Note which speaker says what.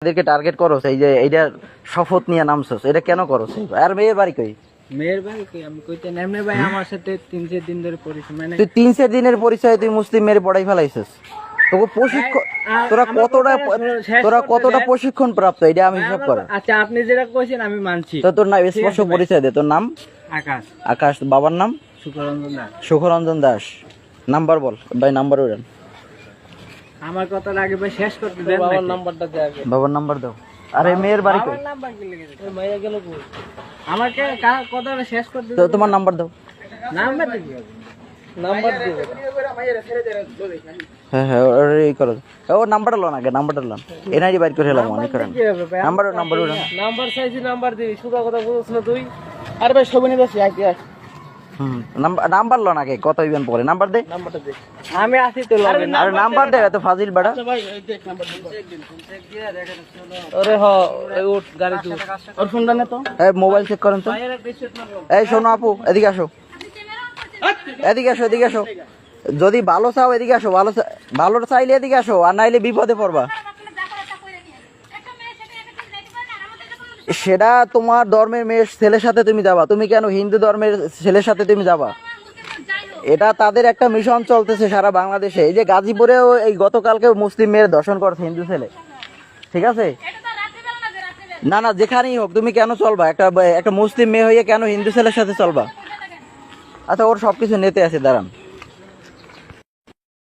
Speaker 1: এদেরকে টার্গেট করছ, এই যে এইটা শপথ নিয়ে নামছস, এটা কেন করছ? আর মেয়ের বাড়ি কই?
Speaker 2: মেয়ের ভাই কি আমি কইতে নেমনে ভাই আমার সাথে 3-4 দিন ধরে পরিচয় মানে
Speaker 1: তুই 3-4 দিনের পরিচয় তুই মুসলিম মেয়ের পড়াই ফেলাইছিস। তোকে প্রশিক্ষণ, তোরা কতটা প্রশিক্ষণ প্রাপ্ত এটা আমি হিসাব করে।
Speaker 2: আচ্ছা আপনি যেটা কইছেন আমি মানছি।
Speaker 1: তো তোর নাম স্পষ্ট পরিচয় দে। তোর নাম?
Speaker 2: আকাশ।
Speaker 1: আকাশ। বাবার নাম?
Speaker 2: সুখরঞ্জন দাস।
Speaker 1: সুখরঞ্জন দাস। নাম্বার বল ভাই, নাম্বার ওরেন।
Speaker 2: আমার কথাটা আগে ভাই শেষ করতে দেন। বাবার নাম্বারটা দে আগে।
Speaker 1: বাবার নাম্বার দাও। আরে মেয়ের বাড়ি কই?
Speaker 2: বাবার নাম্বার কি লিখে দিতে? মাইয়া গেল কই? আমাকে কথাটা শেষ করতে
Speaker 1: তো তোমার নাম্বার দাও।
Speaker 2: নাম্বার দিবি। নাম্বার দিবি।
Speaker 1: হ্যাঁ এই করো। ও নাম্বারটা লন আগে, নাম্বারটা লন। এনআইডি বাইর করে হেলাম মনে করেন। Number Oren.
Speaker 2: নাম্বার চাইছি, নাম্বার দিবি। সুদা কথা বলছ না তুই? আরে ভাই সবই নিয়ে যাচ্ছি আগে।
Speaker 1: নাম্বার লন আগে, কত হইবেন পরে। নাম্বার দে।
Speaker 2: নাম্বারটা দে। আমি আসি তো লগে।
Speaker 1: আরে নাম্বার দে, এত ফাজিল বেটা।
Speaker 2: আচ্ছা ভাই এই দেখ নাম্বার দে। চেক দিয়ে দেখেন চলো। আরে হ এই উঠ গাড়ি তুই। ওর ফোনটা নে তো।
Speaker 1: এই মোবাইল চেক করেন তো।
Speaker 2: ভাইয়ের রিসিট মারো।
Speaker 1: এই শোনো আপু, এদিকে আসো। এদিকে আসো, এদিকে আসো। যদি ভালো চাও এদিকে আসো, ভালো চাইলে এদিকে আসো, আর নাইলে বিপদে পড়বা। সেটা তোমার ধর্মের মেয়ের ছেলের সাথে তুমি যাবা, তুমি কেন হিন্দু ধর্মের ছেলের সাথে তুমি যাবা? এটা তাদের একটা মিশন চলতেছে সারা বাংলাদেশে। এই যে গাজীপুরেও এই গতকালকে মুসলিম মেয়ের দর্শন করছে হিন্দু ছেলে, ঠিক আছে? না না, যেখানেই হোক তুমি কেন চলবা? একটা মুসলিম মেয়ে হয়ে কেন হিন্দু ছেলের সাথে চলবা? আচ্ছা ওর সবকিছু নিতে আছে, দাঁড়ান।